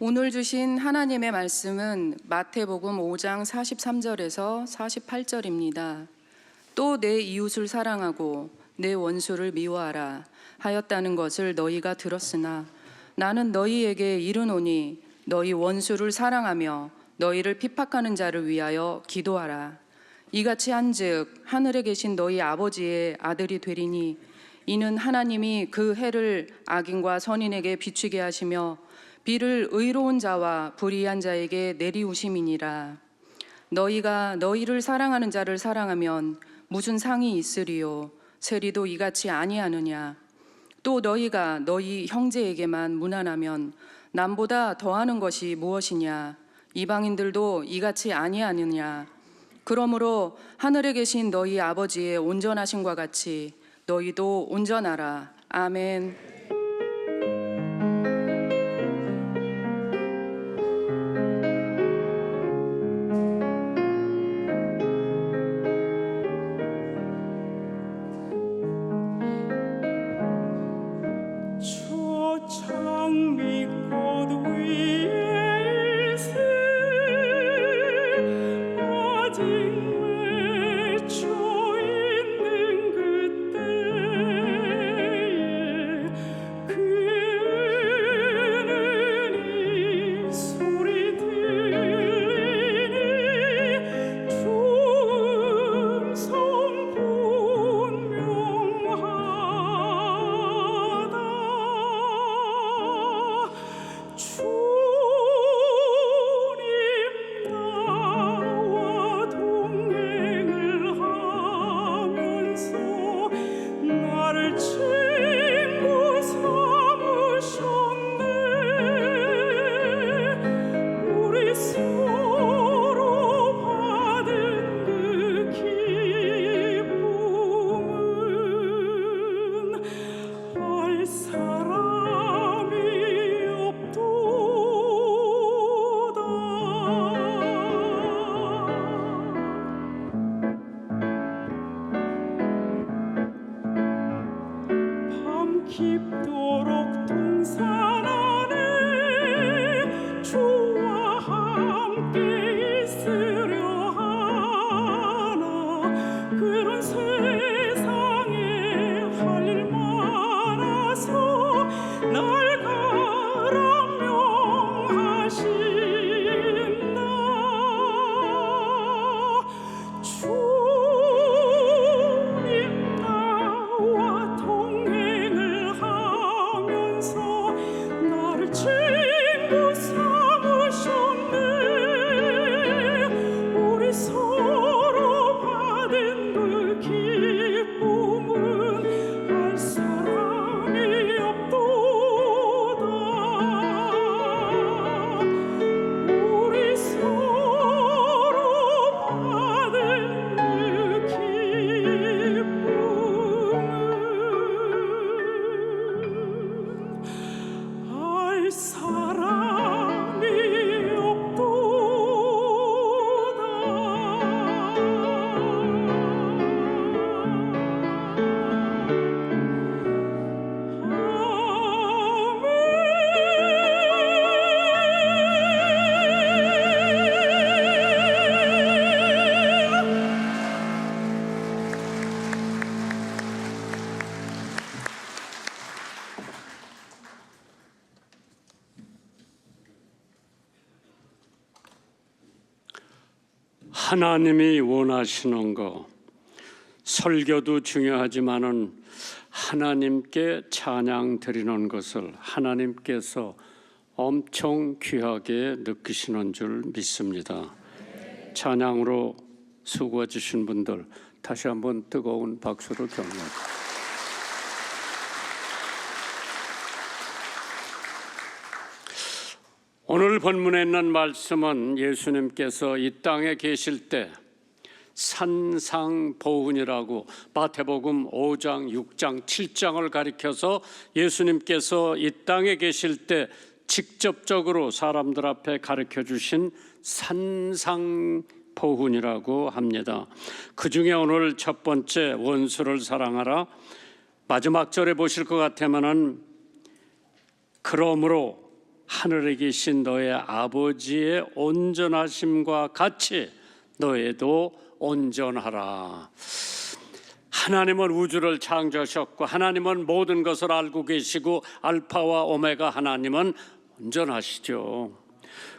오늘 주신 하나님의 말씀은 마태복음 5장 43절에서 48절입니다. 또 내 이웃을 사랑하고 내 원수를 미워하라 하였다는 것을 너희가 들었으나 나는 너희에게 이르노니 너희 원수를 사랑하며 너희를 핍박하는 자를 위하여 기도하라. 이같이 한즉 하늘에 계신 너희 아버지의 아들이 되리니 이는 하나님이 그 해를 악인과 선인에게 비추게 하시며 비를 의로운 자와 불의한 자에게 내리우심이니라. 너희가 너희를 사랑하는 자를 사랑하면 무슨 상이 있으리요? 세리도 이같이 아니하느냐? 또 너희가 너희 형제에게만 무난하면 남보다 더하는 것이 무엇이냐? 이방인들도 이같이 아니하느냐? 그러므로 하늘에 계신 너희 아버지의 온전하심과 같이 너희도 온전하라. 아멘. 깊도록 동산 안에 주와 함께 있으려 하나. 그런 세상에 할 일 많아서 날 가라 명하신다. 주님 나와 동행을 하소서. 하나님이 원하시는 거, 설교도 중요하지만은 하나님께 찬양 드리는 것을 하나님께서 엄청 귀하게 느끼시는 줄 믿습니다. 찬양으로 수고해 주신 분들 다시 한번 뜨거운 박수로 격려합니다. 오늘 본문에 있는 말씀은 예수님께서 이 땅에 계실 때 산상보훈이라고 마태복음 5장, 6장, 7장을 가리켜서 예수님께서 이 땅에 계실 때 직접적으로 사람들 앞에 가르쳐 주신 산상보훈이라고 합니다. 그 중에 오늘 첫 번째 원수를 사랑하라, 마지막 절에 보실 것 같으면은 그러므로 하늘에 계신 너의 아버지의 온전하심과 같이 너희도 온전하라. 하나님은 우주를 창조하셨고 하나님은 모든 것을 알고 계시고 알파와 오메가 하나님은 온전하시죠.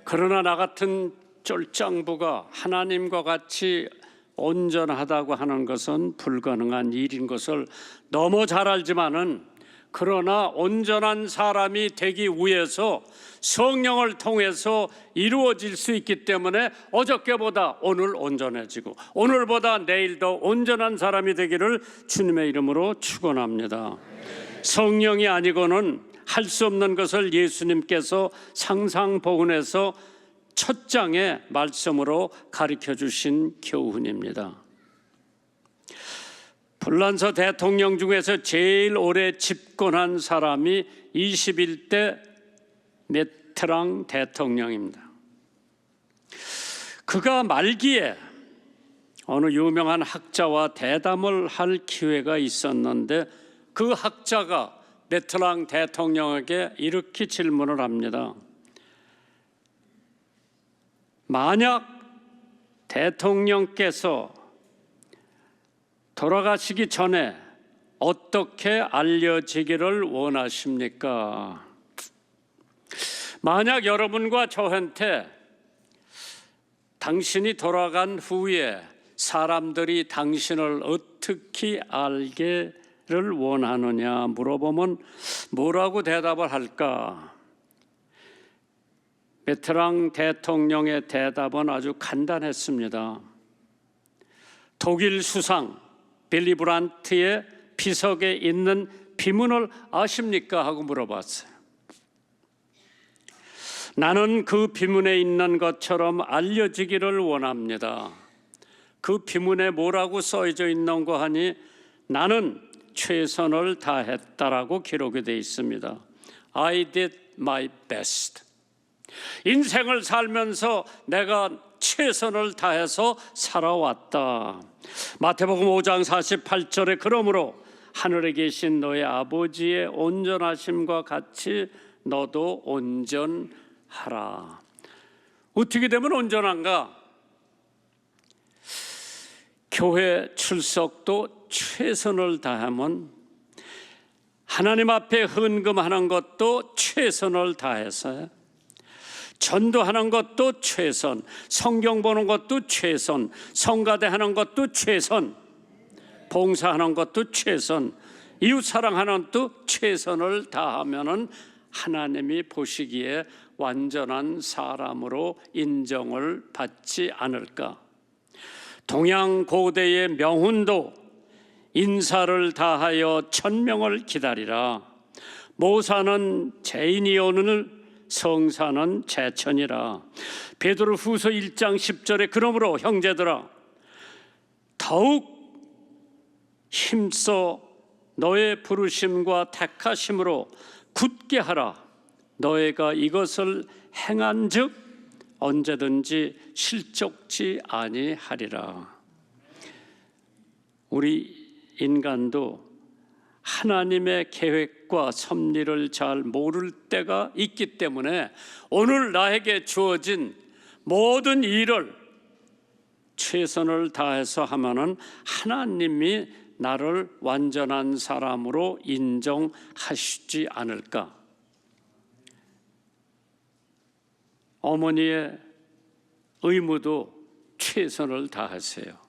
그러나 나 같은 쫄짱부가 하나님과 같이 온전하다고 하는 것은 불가능한 일인 것을 너무 잘 알지만은, 그러나 온전한 사람이 되기 위해서 성령을 통해서 이루어질 수 있기 때문에 어저께보다 오늘 온전해지고 오늘보다 내일 더 온전한 사람이 되기를 주님의 이름으로 축원합니다. 성령이 아니고는 할 수 없는 것을 예수님께서 상상보훈에서 첫 장의 말씀으로 가르쳐 주신 교훈입니다. 불란서 대통령 중에서 제일 오래 집권한 사람이 21대 메트랑 대통령입니다. 그가 말기에 어느 유명한 학자와 대담을 할 기회가 있었는데, 그 학자가 메트랑 대통령에게 이렇게 질문을 합니다. 만약 대통령께서 돌아가시기 전에 어떻게 알려지기를 원하십니까? 만약 여러분과 저한테 당신이 돌아간 후에 사람들이 당신을 어떻게 알기를 원하느냐 물어보면 뭐라고 대답을 할까? 메트랑 대통령의 대답은 아주 간단했습니다. 독일 수상 빌리 브란트의 비석에 있는 비문을 아십니까? 하고 물어봤어요. 나는 그 비문에 있는 것처럼 알려지기를 원합니다. 그 비문에 뭐라고 써져 있는 거 하니 나는 최선을 다했다라고 기록이 되어 있습니다. I did my best. 인생을 살면서 내가 최선을 다해서 살아왔다. 마태복음 5장 48절에 그러므로 하늘에 계신 너의 아버지의 온전하심과 같이 너도 온전하라. 어떻게 되면 온전한가? 교회 출석도 최선을 다하면, 하나님 앞에 헌금하는 것도 최선을 다해서, 전도하는 것도 최선, 성경 보는 것도 최선, 성가대 하는 것도 최선, 봉사하는 것도 최선, 이웃 사랑하는 것도 최선을 다하면은 하나님이 보시기에 완전한 사람으로 인정을 받지 않을까? 동양 고대의 명훈도 인사를 다하여 천명을 기다리라. 모사는 죄인이 오늘 성사는 제천이라. 베드로후서 1장 10절에 그러므로 형제들아 더욱 힘써 너의 부르심과 택하심으로 굳게 하라. 너희가 이것을 행한즉 언제든지 실족지 아니하리라. 우리 인간도 하나님의 계획과 섭리를 잘 모를 때가 있기 때문에 오늘 나에게 주어진 모든 일을 최선을 다해서 하면은 하나님이 나를 완전한 사람으로 인정하시지 않을까? 어머니의 의무도 최선을 다하세요.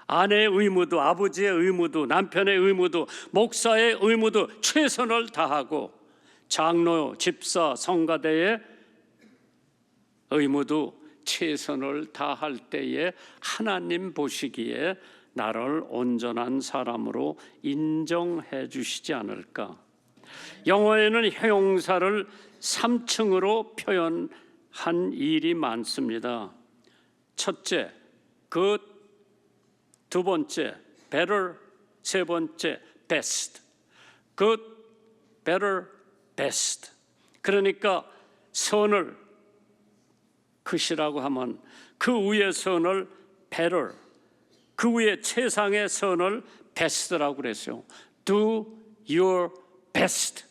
아내의 의무도, 아버지의 의무도, 남편의 의무도, 목사의 의무도 최선을 다하고, 장로, 집사, 성가대의 의무도 최선을 다할 때에 하나님 보시기에 나를 온전한 사람으로 인정해 주시지 않을까. 영어에는 형용사를 3층으로 표현한 일이 많습니다. 첫째, good. 두 번째, better. 세 번째, best. good, better, best. 그러니까 선을 good이라고 하면 그 위의 선을 better, 그 위에 최상의 선을 best라고 그랬어요. Do your best.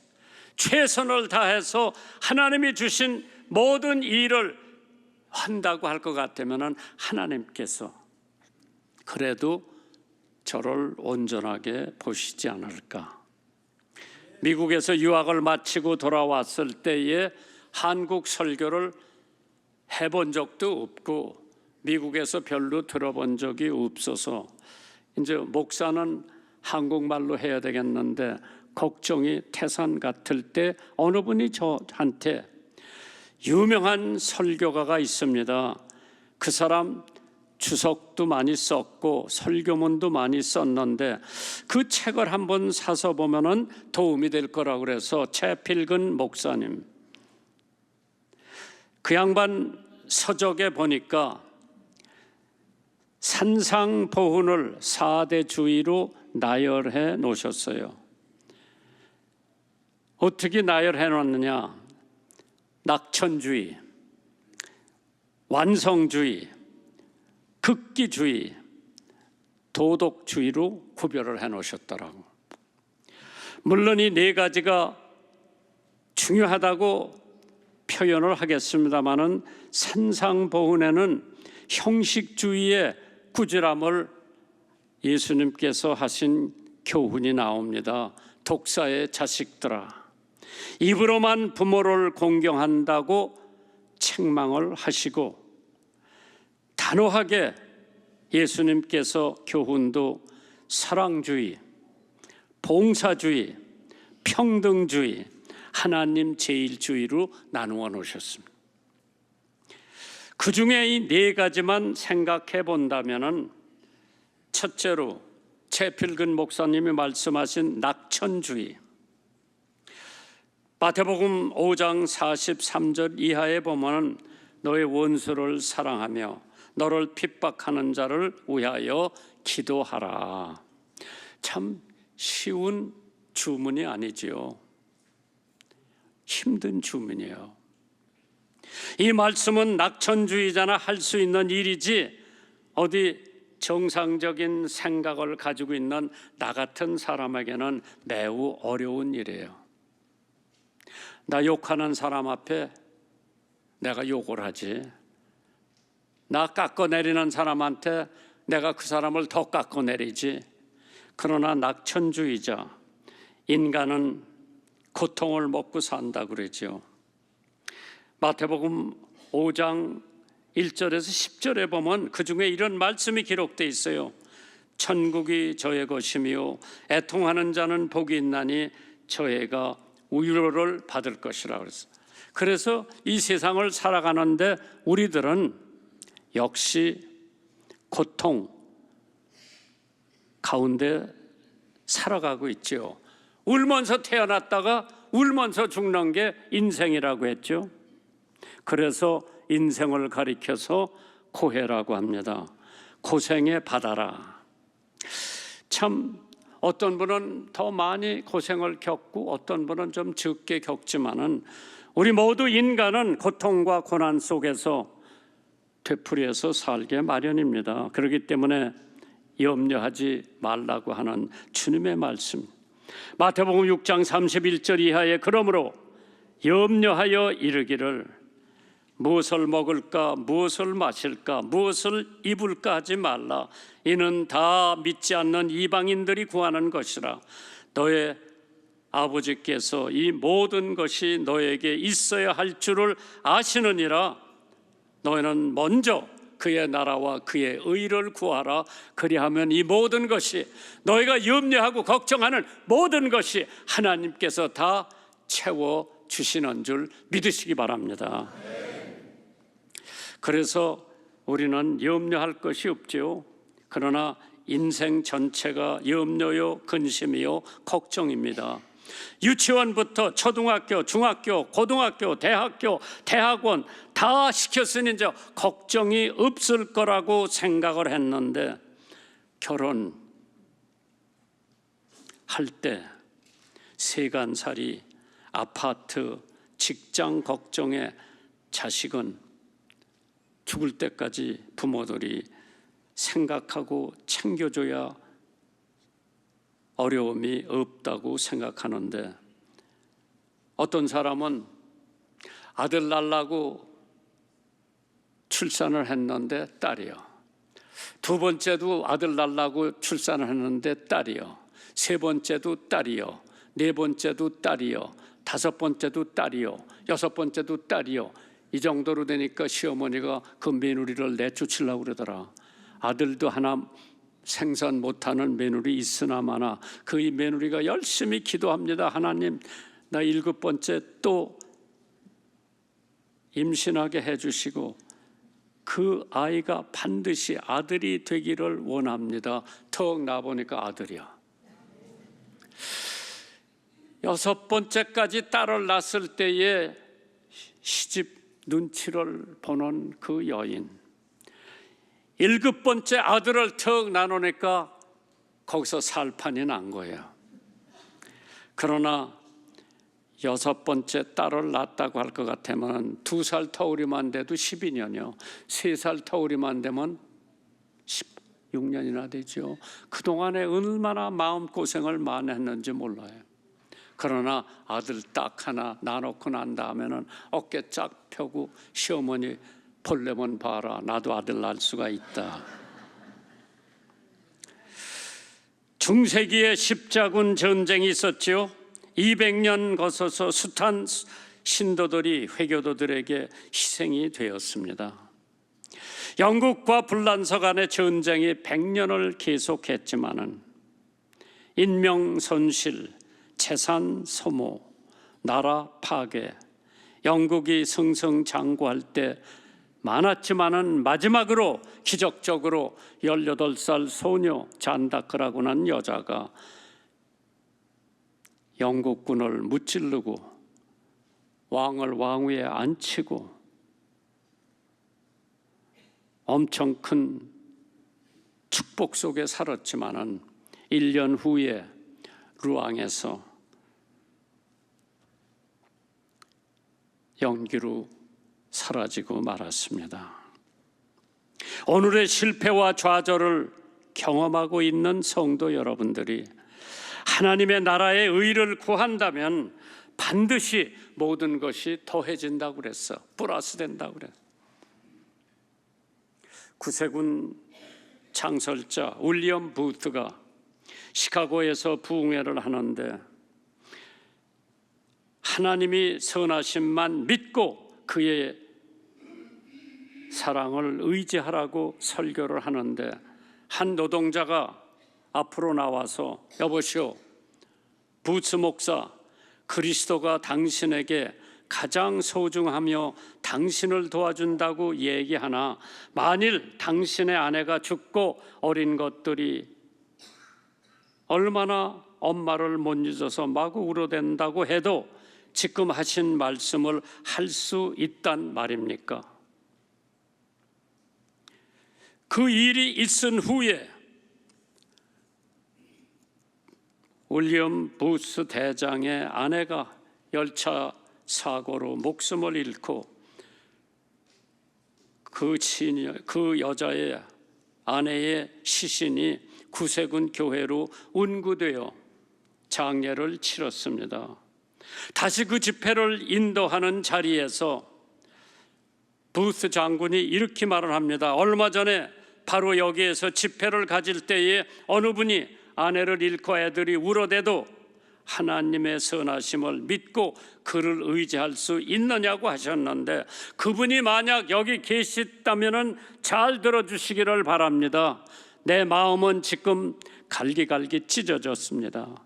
최선을 다해서 하나님이 주신 모든 일을 한다고 할 것 같으면 하나님께서 그래도 저를 온전하게 보시지 않을까. 미국에서 유학을 마치고 돌아왔을 때에 한국 설교를 해본 적도 없고 미국에서 별로 들어본 적이 없어서 이제 목사는 한국말로 해야 되겠는데 걱정이 태산 같을 때 어느 분이 저한테 유명한 설교가가 있습니다. 그 사람 주석도 많이 썼고 설교문도 많이 썼는데 그 책을 한번 사서 보면은 도움이 될 거라고 그래서 채필근 목사님. 그 양반 서적에 보니까 산상보훈을 4대 주의로 나열해 놓으셨어요. 어떻게 나열해 놨느냐? 낙천주의, 완성주의, 극기주의, 도덕주의로 구별을 해 놓으셨더라고. 물론 이 네 가지가 중요하다고 표현을 하겠습니다마는 산상보훈에는 형식주의의 꾸지람을 예수님께서 하신 교훈이 나옵니다. 독사의 자식들아, 입으로만 부모를 공경한다고 책망을 하시고 단호하게 예수님께서 교훈도 사랑주의, 봉사주의, 평등주의, 하나님 제일주의로 나누어 놓으셨습니다. 그 중에 이 네 가지만 생각해 본다면은 첫째로 채필근 목사님이 말씀하신 낙천주의, 마태복음 5장 43절 이하에 보면은 너의 원수를 사랑하며 너를 핍박하는 자를 위하여 기도하라. 참 쉬운 주문이 아니지요. 힘든 주문이에요. 이 말씀은 낙천주의자나 할 수 있는 일이지 어디 정상적인 생각을 가지고 있는 나 같은 사람에게는 매우 어려운 일이에요. 나 욕하는 사람 앞에 내가 욕을 하지, 나 깎아내리는 사람한테 내가 그 사람을 더 깎아내리지. 그러나 낙천주의자, 인간은 고통을 먹고 산다 그러죠. 마태복음 5장 1절에서 10절에 보면 그 중에 이런 말씀이 기록되어 있어요. 천국이 저의 것이며 애통하는 자는 복이 있나니 저희가 위로를 받을 것이라 그랬어요. 그래서 이 세상을 살아가는데 우리들은 역시 고통 가운데 살아가고 있죠. 울면서 태어났다가 울면서 죽는 게 인생이라고 했죠. 그래서 인생을 가리켜서 고해라고 합니다. 고생의 바다라. 참 어떤 분은 더 많이 고생을 겪고 어떤 분은 좀 적게 겪지만은 우리 모두 인간은 고통과 고난 속에서 되풀이해서 살게 마련입니다. 그렇기 때문에 염려하지 말라고 하는 주님의 말씀. 마태복음 6장 31절 이하에 그러므로 염려하여 이르기를 무엇을 먹을까, 무엇을 마실까, 무엇을 입을까 하지 말라. 이는 다 믿지 않는 이방인들이 구하는 것이라. 너의 아버지께서 이 모든 것이 너에게 있어야 할 줄을 아시느니라. 너희는 먼저 그의 나라와 그의 의를 구하라. 그리하면 이 모든 것이, 너희가 염려하고 걱정하는 모든 것이 하나님께서 다 채워주시는 줄 믿으시기 바랍니다. 그래서 우리는 염려할 것이 없지요. 그러나 인생 전체가 염려요, 근심이요, 걱정입니다. 유치원부터 초등학교, 중학교, 고등학교, 대학교, 대학원 다 시켰으니 이제 걱정이 없을 거라고 생각을 했는데, 결혼할 때 세간살이, 아파트, 직장 걱정에 자식은 죽을 때까지 부모들이 생각하고 챙겨줘야 어려움이 없다고 생각하는데, 어떤 사람은 아들 낳으려고 출산을 했는데 딸이요, 두 번째도 아들 낳으려고 출산을 했는데 딸이요, 세 번째도 딸이요, 네 번째도 딸이요, 다섯 번째도 딸이요, 여섯 번째도 딸이요. 이 정도로 되니까 시어머니가 그 며느리를 내쫓으려고 그러더라. 아들도 하나 생산 못하는 며느리 있으나마나 그 며느리가 열심히 기도합니다. 하나님, 나 7번째 또 임신하게 해주시고 그 아이가 반드시 아들이 되기를 원합니다. 턱 나보니까 아들이야. 6번째까지 딸을 낳았을 때에 시집 눈치를 보는 그 여인, 7번째 아들을 턱 나누니까 거기서 살판이 난 거예요. 그러나 6번째 딸을 낳았다고 할 것 같으면 2살 터울이만 돼도 12년이요 3살 터울이만 되면 16년이나 되죠. 그동안에 얼마나 마음고생을 많이 했는지 몰라요. 그러나 아들 딱 하나 낳아놓고 난 다음에는 어깨 쫙 펴고 시어머니 볼래면 봐라, 나도 아들 낳을 수가 있다. 중세기에 십자군 전쟁이 있었죠. 200년 거쳐서 숱한 신도들이, 회교도들에게 희생이 되었습니다. 영국과 불란서 간의 전쟁이 100년을 계속했지만은 인명 손실, 재산 소모, 나라 파괴, 영국이 승승장구할 때 많았지만은 마지막으로 기적적으로 18살 소녀 잔다크라고 하는 여자가 영국군을 무찌르고 왕을 왕위에 앉히고 엄청 큰 축복 속에 살았지만은 1년 후에 루앙에서 연기로 사라지고 말았습니다. 오늘의 실패와 좌절을 경험하고 있는 성도 여러분들이 하나님의 나라의 의를 구한다면 반드시 모든 것이 더해진다고 그랬어. 플러스 된다고 그랬어. 구세군 창설자 윌리엄 부트가 시카고에서 부흥회를 하는데 하나님이 선하심만 믿고 그의 사랑을 의지하라고 설교를 하는데 한 노동자가 앞으로 나와서 여보시오, 부츠 목사, 그리스도가 당신에게 가장 소중하며 당신을 도와준다고 얘기하나 만일 당신의 아내가 죽고 어린 것들이 얼마나 엄마를 못 잊어서 마구 울어댄다고 해도 지금 하신 말씀을 할 수 있단 말입니까? 그 일이 있은 후에 윌리엄 부스 대장의 아내가 열차 사고로 목숨을 잃고 그 여자의 아내의 시신이 구세군 교회로 운구되어 장례를 치렀습니다. 다시 그 집회를 인도하는 자리에서 부스 장군이 이렇게 말을 합니다. 얼마 전에 바로 여기에서 집회를 가질 때에 어느 분이 아내를 잃고 애들이 울어대도 하나님의 선하심을 믿고 그를 의지할 수 있느냐고 하셨는데, 그분이 만약 여기 계시다면 잘 들어주시기를 바랍니다. 내 마음은 지금 갈기갈기 찢어졌습니다.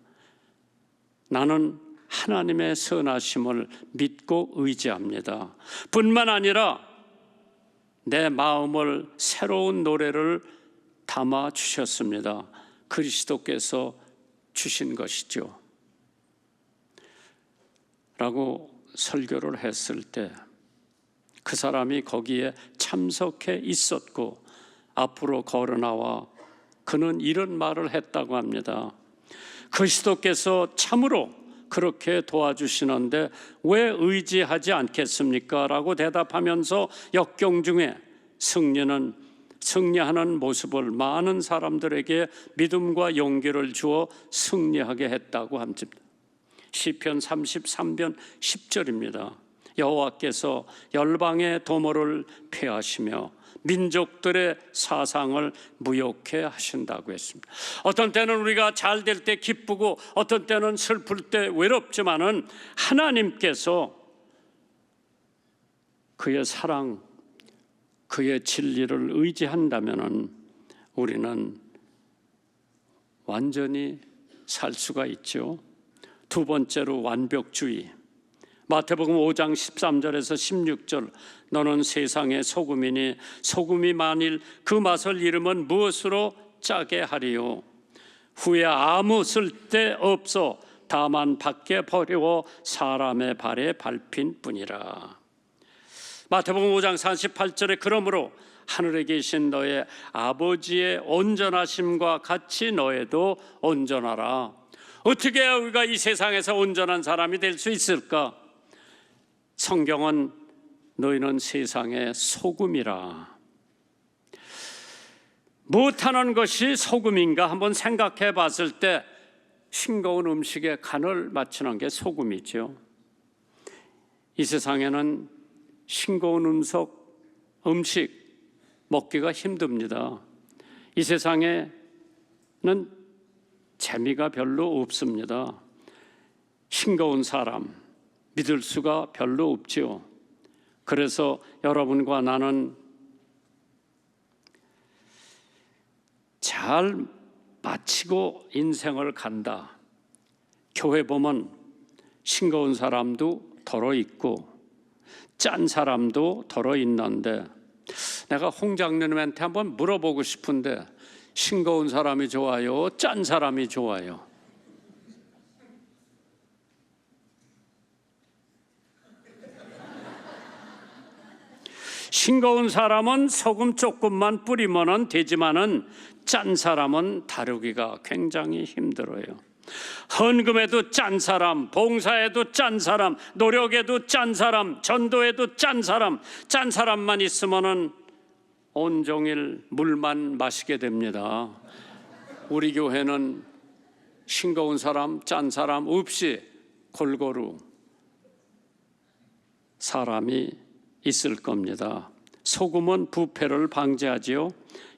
나는 하나님의 선하심을 믿고 의지합니다. 뿐만 아니라 내 마음을 새로운 노래를 담아 주셨습니다. 그리스도께서 주신 것이죠. 라고 설교를 했을 때 그 사람이 거기에 참석해 있었고 앞으로 걸어나와 그는 이런 말을 했다고 합니다. 그리스도께서 참으로 그렇게 도와주시는데 왜 의지하지 않겠습니까? 라고 대답하면서 역경 중에 승리하는 모습을 많은 사람들에게 믿음과 용기를 주어 승리하게 했다고 합니다. 시편 33편 10절입니다. 여호와께서 열방의 도모를 폐하시며 민족들의 사상을 무욕해 하신다고 했습니다. 어떤 때는 우리가 잘 될 때 기쁘고 어떤 때는 슬플 때 외롭지만은 하나님께서 그의 사랑, 그의 진리를 의지한다면은 우리는 완전히 살 수가 있죠. 두 번째로 완벽주의. 마태복음 5장 13절에서 16절, 너는 세상의 소금이니 소금이 만일 그 맛을 잃으면 무엇으로 짜게 하리요? 후에 아무 쓸데 없어 다만 밖에 버리고 사람의 발에 밟힌 뿐이라. 마태복음 5장 48절에 그러므로 하늘에 계신 너의 아버지의 온전하심과 같이 너에도 온전하라. 어떻게 해야 우리가 이 세상에서 온전한 사람이 될 수 있을까? 성경은 너희는 세상의 소금이라. 무엇하는 것이 소금인가 한번 생각해 봤을 때 싱거운 음식에 간을 맞추는 게 소금이죠. 이 세상에는 싱거운 음식 먹기가 힘듭니다. 이 세상에는 재미가 별로 없습니다. 싱거운 사람 믿을 수가 별로 없지요. 그래서 여러분과 나는 잘 마치고 인생을 간다. 교회 보면 싱거운 사람도 덜어 있고 짠 사람도 덜어 있는데, 내가 홍 장로님한테 한번 물어보고 싶은데 싱거운 사람이 좋아요? 짠 사람이 좋아요? 싱거운 사람은 소금 조금만 뿌리면 되지만은 짠 사람은 다루기가 굉장히 힘들어요. 헌금에도 짠 사람, 봉사에도 짠 사람, 노력에도 짠 사람, 전도에도 짠 사람만 있으면은 온종일 물만 마시게 됩니다. 우리 교회는 싱거운 사람, 짠 사람 없이 골고루 사람이 있을 겁니다. 소금은 부패를 방지하지요.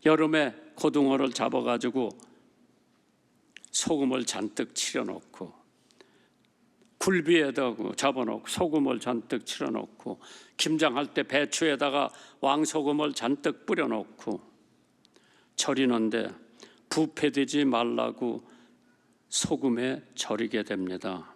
여름에 고등어를 잡아가지고 소금을 잔뜩 칠해놓고, 굴비에다 잡아놓고 소금을 잔뜩 칠해놓고, 김장할 때 배추에다가 왕소금을 잔뜩 뿌려놓고 절이는데 부패되지 말라고 소금에 절이게 됩니다.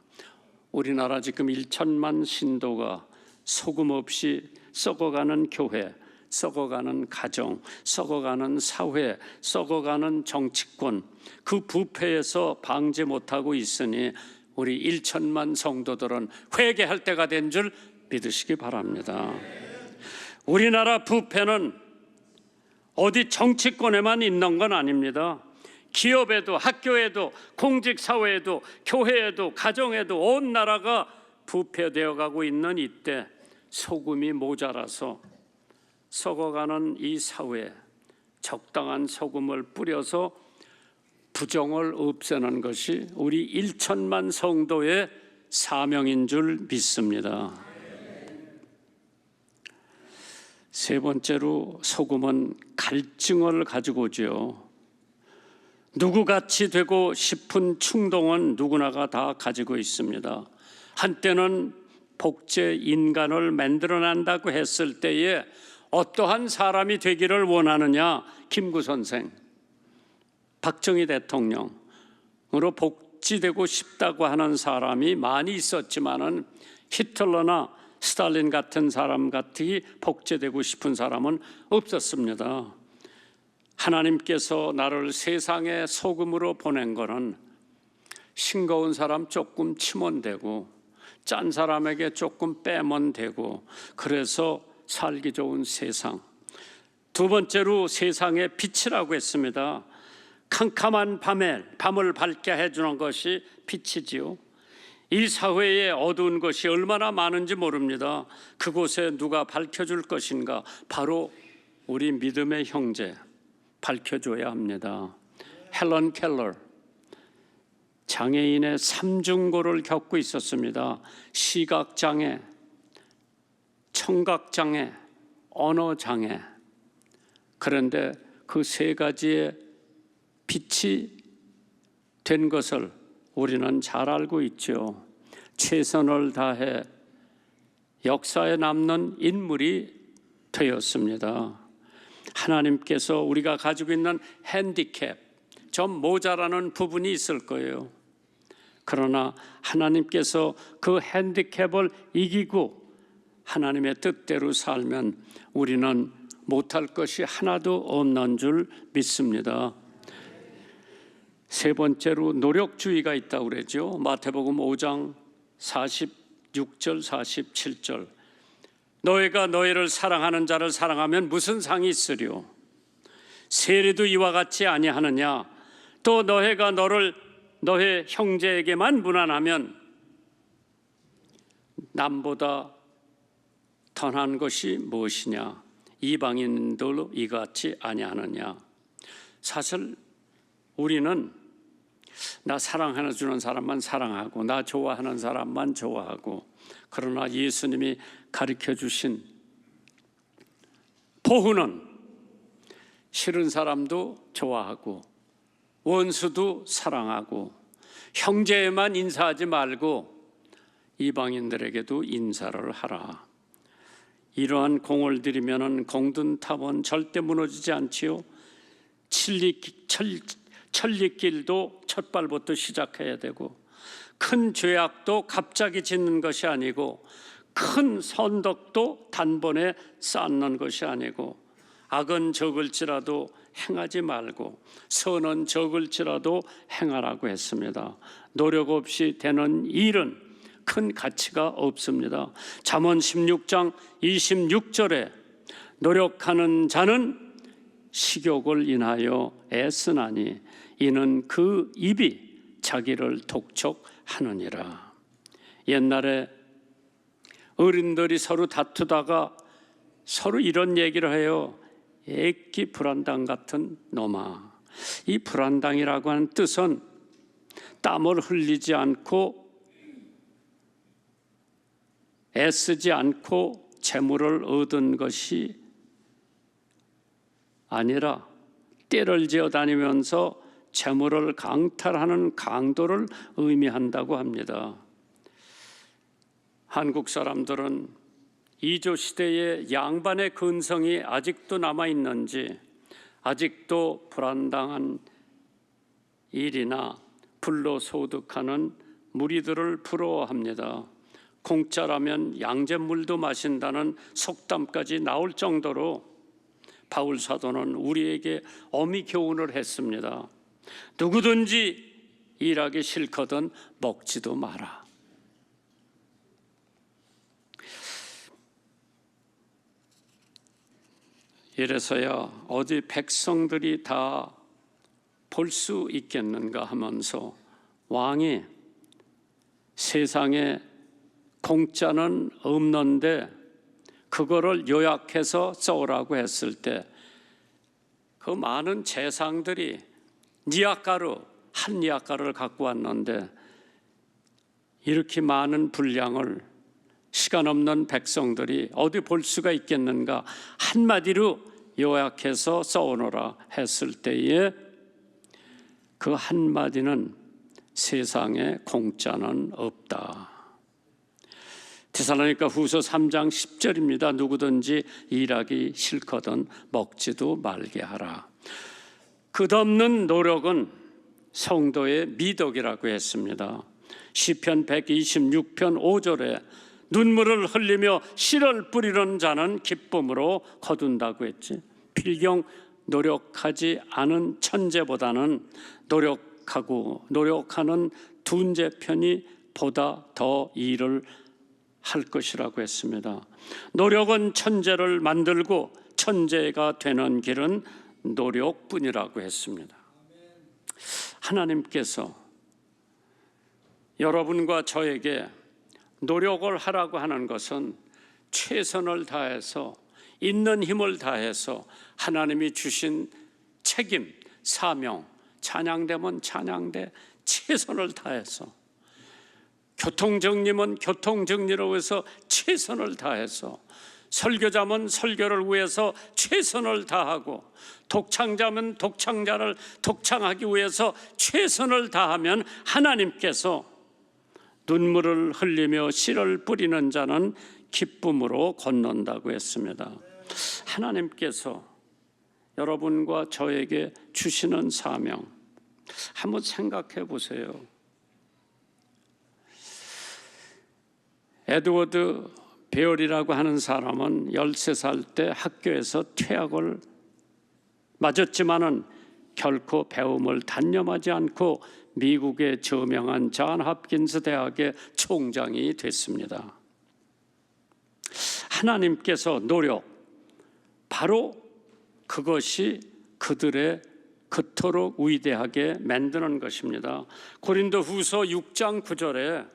우리나라 지금 1천만 신도가 소금 없이 썩어가는 교회, 썩어가는 가정, 썩어가는 사회, 썩어가는 정치권, 그 부패에서 방지 못하고 있으니 우리 1천만 성도들은 회개할 때가 된 줄 믿으시기 바랍니다. 우리나라 부패는 어디 정치권에만 있는 건 아닙니다. 기업에도, 학교에도, 공직사회에도, 교회에도, 가정에도 온 나라가 부패되어 가고 있는 이때 소금이 모자라서 썩어가는 이 사회에 적당한 소금을 뿌려서 부정을 없애는 것이 우리 1천만 성도의 사명인 줄 믿습니다. 세 번째로 소금은 갈증을 가지고 오죠. 누구같이 되고 싶은 충동은 누구나가 다 가지고 있습니다. 한때는 복제 인간을 만들어낸다고 했을 때에 어떠한 사람이 되기를 원하느냐? 김구 선생, 박정희 대통령으로 복지되고 싶다고 하는 사람이 많이 있었지만은 히틀러나 스탈린 같은 사람 같이 복제되고 싶은 사람은 없었습니다. 하나님께서 나를 세상의 소금으로 보낸 거는 싱거운 사람 조금 치면 되고 짠 사람에게 조금 빼면 되고, 그래서 살기 좋은 세상. 두 번째로 세상의 빛이라고 했습니다. 캄캄한 밤을 밝게 해주는 것이 빛이지요. 이 사회에 어두운 것이 얼마나 많은지 모릅니다. 그곳에 누가 밝혀줄 것인가? 바로 우리 믿음의 형제 밝혀줘야 합니다. 헬런 켈러, 장애인의 삼중고를 겪고 있었습니다. 시각장애, 청각장애, 언어장애. 그런데 그 세 가지의 빛이 된 것을 우리는 잘 알고 있죠. 최선을 다해 역사에 남는 인물이 되었습니다. 하나님께서 우리가 가지고 있는 핸디캡, 좀 모자라는 부분이 있을 거예요. 그러나 하나님께서 그 핸디캡을 이기고 하나님의 뜻대로 살면 우리는 못할 것이 하나도 없는 줄 믿습니다. 세 번째로 노력주의가 있다고 그러죠. 마태복음 5장 46절 47절. 너희가 너희를 사랑하는 자를 사랑하면 무슨 상이 있으리요? 세리도 이와 같이 아니하느냐? 또 너희가 너희 형제에게만 무난하면 남보다 선한 것이 무엇이냐? 이방인들도 이같이 아니하느냐? 사실 우리는 나 사랑하는 주는 사람만 사랑하고 나 좋아하는 사람만 좋아하고, 그러나 예수님이 가르쳐 주신 보훈은 싫은 사람도 좋아하고 원수도 사랑하고 형제에만 인사하지 말고 이방인들에게도 인사를 하라. 이러한 공을 들이면 공든탑은 절대 무너지지 않지요. 천리길도 첫발부터 시작해야 되고, 큰 죄악도 갑자기 짓는 것이 아니고, 큰 선덕도 단번에 쌓는 것이 아니고, 악은 적을지라도 행하지 말고 선은 적을지라도 행하라고 했습니다. 노력 없이 되는 일은 큰 가치가 없습니다. 잠언 16장 26절에 노력하는 자는 식욕을 인하여 애쓰나니 이는 그 입이 자기를 독촉하느니라. 옛날에 어른들이 서로 다투다가 서로 이런 얘기를 해요. 애기 불안당 같은 놈아. 이 불안당이라고 하는 뜻은 땀을 흘리지 않고 애쓰지 않고 재물을 얻은 것이 아니라 떼를 지어 다니면서 재물을 강탈하는 강도를 의미한다고 합니다. 한국 사람들은 이조 시대의 양반의 근성이 아직도 남아있는지, 아직도 불안당한 일이나 불로소득하는 무리들을 부러워합니다. 공짜라면 양잿물도 마신다는 속담까지 나올 정도로 바울 사도는 우리에게 엄히 교훈을 했습니다. 누구든지 일하기 싫거든 먹지도 마라. 이래서야 어디 백성들이 다 볼 수 있겠는가 하면서 왕이 세상에 공짜는 없는데 그거를 요약해서 써오라고 했을 때 그 많은 재상들이 한 니아가루를 갖고 왔는데 이렇게 많은 분량을 시간 없는 백성들이 어디 볼 수가 있겠는가, 한마디로 요약해서 써오너라 했을 때에 그 한마디는 세상에 공짜는 없다. 데살로니가 후서 3장 10절입니다. 누구든지 일하기 싫거든 먹지도 말게 하라. 끝없는 노력은 성도의 미덕이라고 했습니다. 시편 126편 5절에 눈물을 흘리며 씨를 뿌리는 자는 기쁨으로 거둔다고 했지. 필경 노력하지 않은 천재보다는 노력하는 둔재 편이 보다 더 일을 할 것이라고 했습니다. 노력은 천재를 만들고 천재가 되는 길은 노력뿐이라고 했습니다. 하나님께서 여러분과 저에게 노력을 하라고 하는 것은 최선을 다해서 있는 힘을 다해서 하나님이 주신 책임, 사명, 찬양되면 찬양대 최선을 다해서, 교통정리면 교통정리를 위해서 최선을 다해서, 설교자면 설교를 위해서 최선을 다하고, 독창자면 독창자를 독창하기 위해서 최선을 다하면 하나님께서 눈물을 흘리며 씨를 뿌리는 자는 기쁨으로 걷는다고 했습니다. 하나님께서 여러분과 저에게 주시는 사명 한번 생각해 보세요. 에드워드 베얼이라고 하는 사람은 13살 때 학교에서 퇴학을 맞았지만은 결코 배움을 단념하지 않고 미국의 저명한 존 홉킨스 대학의 총장이 됐습니다. 하나님께서 노력, 바로 그것이 그들의 그토록 위대하게 만드는 것입니다. 고린도 후서 6장 9절에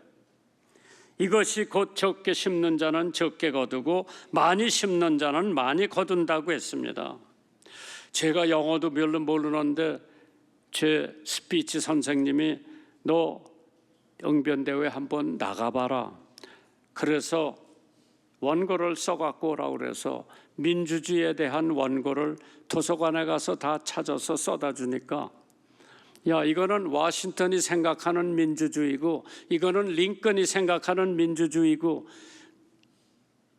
이것이 곧 적게 심는 자는 적게 거두고 많이 심는 자는 많이 거둔다고 했습니다. 제가 영어도 별로 모르는데 제 스피치 선생님이 너 응변대회 한번 나가봐라. 그래서 원고를 써갖고 오라고 그래서 민주주의에 대한 원고를 도서관에 가서 다 찾아서 써다 주니까 야, 이거는 워싱턴이 생각하는 민주주의고 이거는 링컨이 생각하는 민주주의고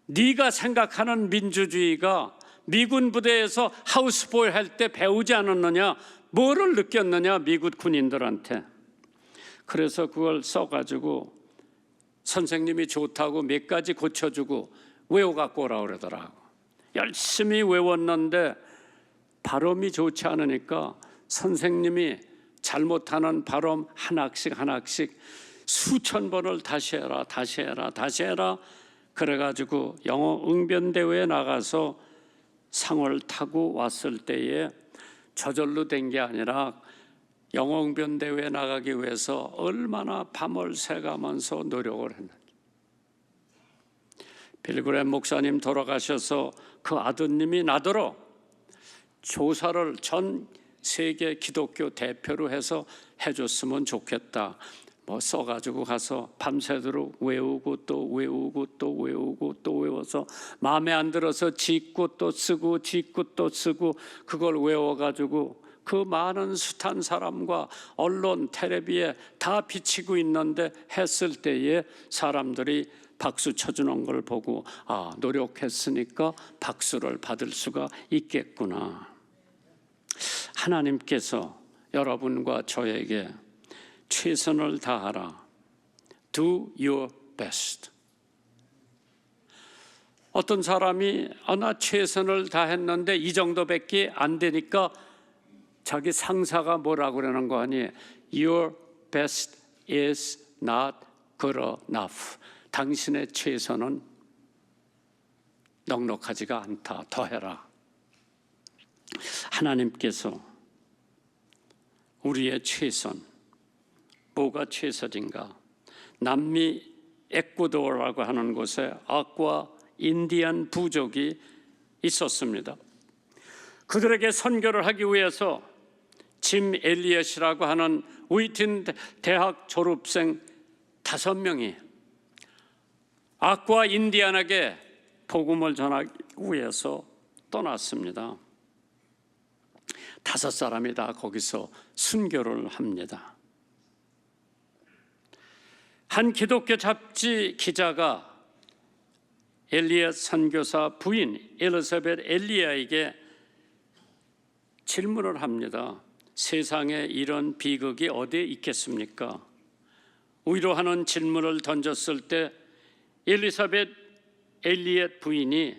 네가 생각하는 민주주의가 미군 부대에서 하우스보이 할 때 배우지 않았느냐? 뭐를 느꼈느냐? 미국 군인들한테. 그래서 그걸 써가지고 선생님이 좋다고 몇 가지 고쳐주고 외워갖고 오라고 그러더라고. 열심히 외웠는데 발음이 좋지 않으니까 선생님이 잘못하는 발음 하나씩 수천 번을 다시 해라 그래가지고 영어 응변대회에 나가서 상을 타고 왔을 때에 저절로 된 게 아니라 영어 응변대회에 나가기 위해서 얼마나 밤을 새가면서 노력을 했는지. 빌그램 목사님 돌아가셔서 그 아드님이 나더러 조사를 전 세계 기독교 대표로 해서 해줬으면 좋겠다. 뭐 써가지고 가서 밤새도록 외우고 또 외우고 또 외우고 또 외워서 마음에 안 들어서 짓고 또 쓰고 짓고 또 쓰고 그걸 외워가지고 그 많은 숱한 사람과 언론 텔레비에 다 비치고 있는데 했을 때에 사람들이 박수 쳐주는 걸 보고 아, 노력했으니까 박수를 받을 수가 있겠구나. 하나님께서 여러분과 저에게 최선을 다하라. Do your best. 어떤 사람이 나 최선을 다했는데 이 정도밖에 안 되니까 자기 상사가 뭐라고 그러는 거 아니에요? Your best is not good enough. 당신의 최선은 넉넉하지가 않다. 더 해라. 하나님께서 우리의 최선, 뭐가 최선인가? 남미 에콰도르라고 하는 곳에 아쿠아 인디안 부족이 있었습니다. 그들에게 선교를 하기 위해서 짐 엘리엇이라고 하는 위튼 대학 졸업생 5명이 아쿠아 인디안에게 복음을 전하기 위해서 떠났습니다. 5사람이 다 거기서 순교를 합니다. 한 기독교 잡지 기자가 엘리엇 선교사 부인 엘리사벳 엘리야에게 질문을 합니다. 세상에 이런 비극이 어디에 있겠습니까? 위로하는 질문을 던졌을 때 엘리사벳 엘리엇 부인이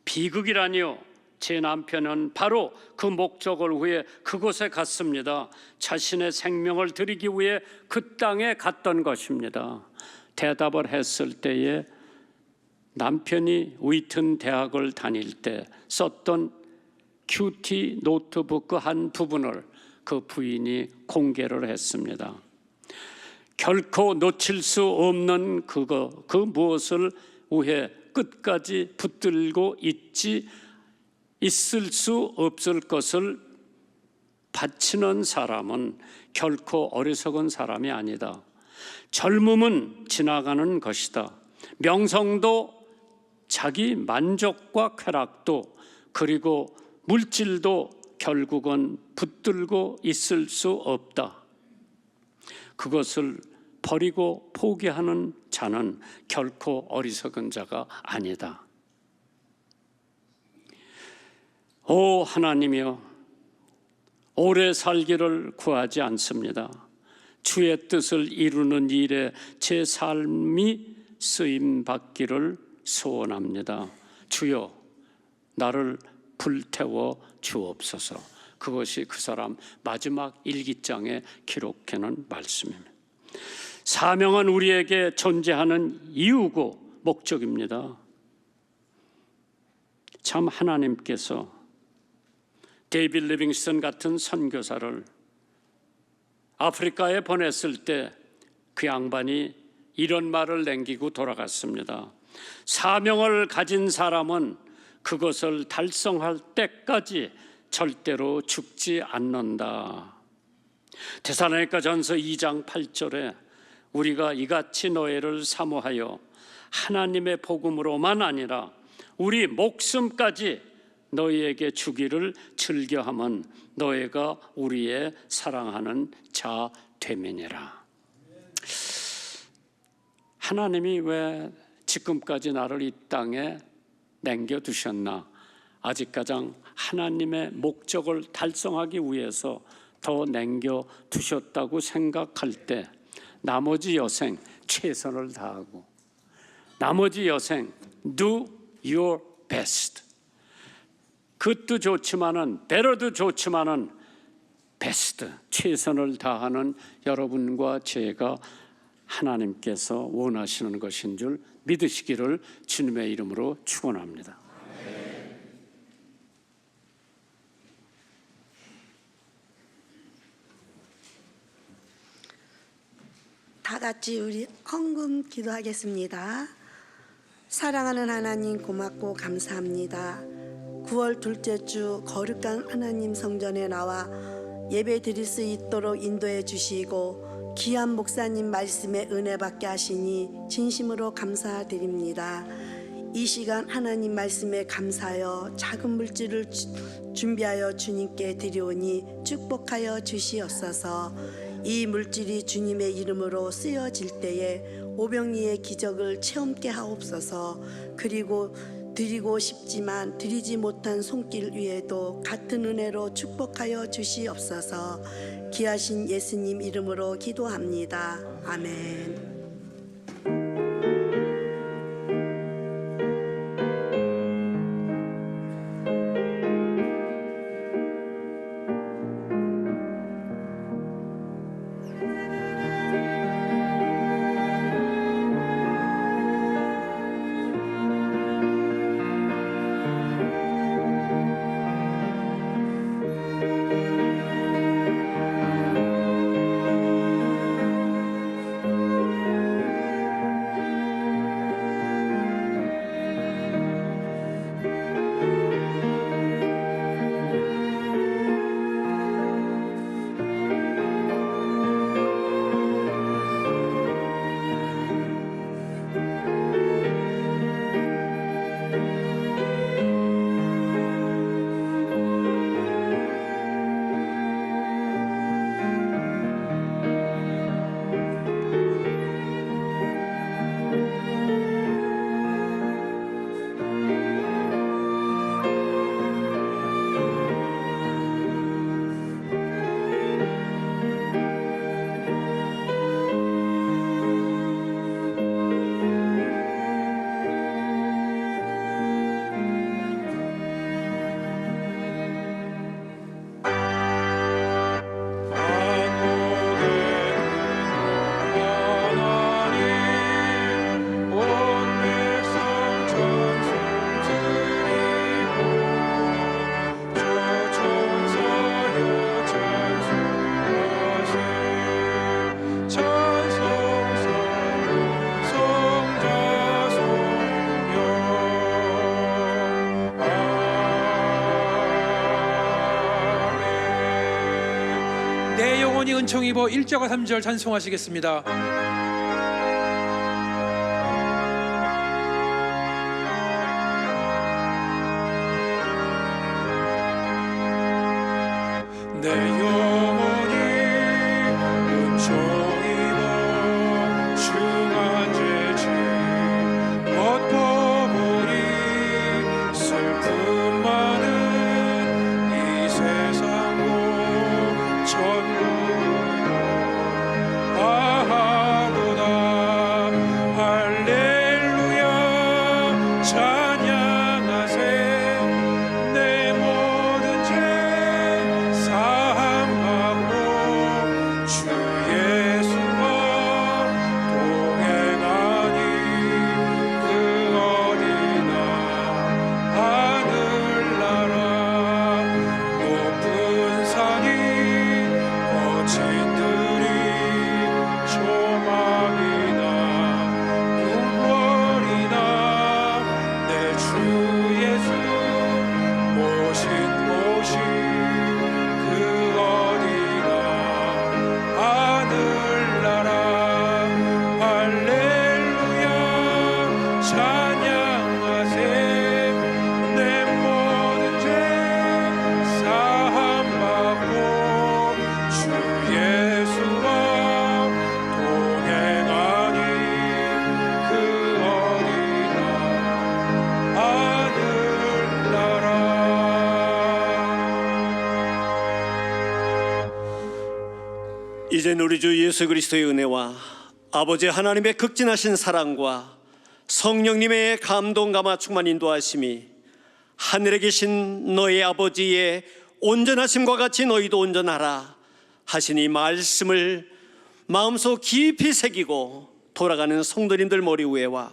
비극이라니요, 제 남편은 바로 그 목적을 위해 그곳에 갔습니다. 자신의 생명을 드리기 위해 그 땅에 갔던 것입니다. 대답을 했을 때에 남편이 웨이튼 대학을 다닐 때 썼던 큐티 노트북 한 부분을 그 부인이 공개를 했습니다. 결코 놓칠 수 없는 그 무엇을 위해 끝까지 붙들고 있을 수 없을 것을 바치는 사람은 결코 어리석은 사람이 아니다. 젊음은 지나가는 것이다. 명성도 자기 만족과 쾌락도 그리고 물질도 결국은 붙들고 있을 수 없다. 그것을 버리고 포기하는 자는 결코 어리석은 자가 아니다. 오 하나님이여, 오래 살기를 구하지 않습니다. 주의 뜻을 이루는 일에 제 삶이 쓰임받기를 소원합니다. 주여, 나를 불태워 주옵소서. 그것이 그 사람 마지막 일기장에 기록해놓은 말씀입니다. 사명은 우리에게 존재하는 이유고 목적입니다. 참 하나님께서 데이빗 리빙스턴 같은 선교사를 아프리카에 보냈을 때 그 양반이 이런 말을 남기고 돌아갔습니다. 사명을 가진 사람은 그것을 달성할 때까지 절대로 죽지 않는다. 데살로니가전서 2장 8절에 우리가 이같이 너희를 사모하여 하나님의 복음으로만 아니라 우리 목숨까지 너희에게 주기를 즐겨함은 너희가 우리의 사랑하는 자 되매니라. 하나님이 왜 지금까지 나를 이 땅에 남겨두셨나? 아직까지 하나님의 목적을 달성하기 위해서 더 남겨두셨다고 생각할 때 나머지 여생 최선을 다하고, 나머지 여생 do your best. 그것도 좋지만은 better도 좋지만은 best, 최선을 다하는 여러분과 제가 하나님께서 원하시는 것인 줄 믿으시기를 주님의 이름으로 축원합니다. 다 같이 우리 헌금 기도하겠습니다. 사랑하는 하나님, 고맙고 감사합니다. 9월 둘째 주 거룩한 하나님 성전에 나와 예배 드릴 수 있도록 인도해 주시고 귀한 목사님 말씀에 은혜 받게 하시니 진심으로 감사드립니다. 이 시간 하나님 말씀에 감사하여 작은 물질을 준비하여 주님께 드리오니 축복하여 주시옵소서. 이 물질이 주님의 이름으로 쓰여질 때에 오병이의 기적을 체험케 하옵소서. 그리고 드리고 싶지만 드리지 못한 손길 위에도 같은 은혜로 축복하여 주시옵소서. 귀하신 예수님 이름으로 기도합니다. 아멘. 많이 은총 입어 1절과 3절 찬송하시겠습니다. 내 영혼이 은총 입어 중한 죄짐 벗고 보니 슬픔 많은 이 세상도 천국이다. 아하도다 할렐루야 찬양하세. 내 모든 죄 사함받고 주 예수와 동행하니 그 어디나 하늘나라. 높은 산이 거친 들이 조망이나 궁궐이나 내 주 예수 모신 곳이 그 어디나 하늘나라. 할렐루야 찬양하세. 내 모든 죄 사함받고 주 예수와 동행하니 그 어디나 하늘나라. 이젠 우리 주 예수 그리스도의 은혜와 아버지 하나님의 극진하신 사랑과 성령님의 감동 감화 충만 인도하심이 하늘에 계신 너희 아버지의 온전하심과 같이 너희도 온전하라 하신 이 말씀을 마음속 깊이 새기고 돌아가는 성도님들 머리 위에와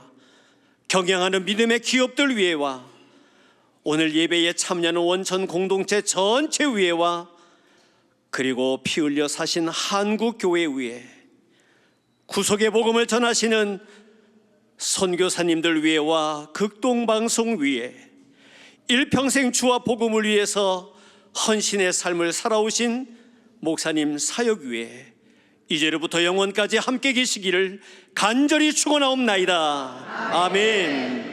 경영하는 믿음의 기업들 위에와 오늘 예배에 참여하는 원천 공동체 전체 위에와 그리고 피 흘려 사신 한국교회 위에 구속의 복음을 전하시는 선교사님들 위에와 극동방송 위에 일평생 주와 복음을 위해서 헌신의 삶을 살아오신 목사님 사역 위에 이제로부터 영원까지 함께 계시기를 간절히 축원하옵나이다. 아멘.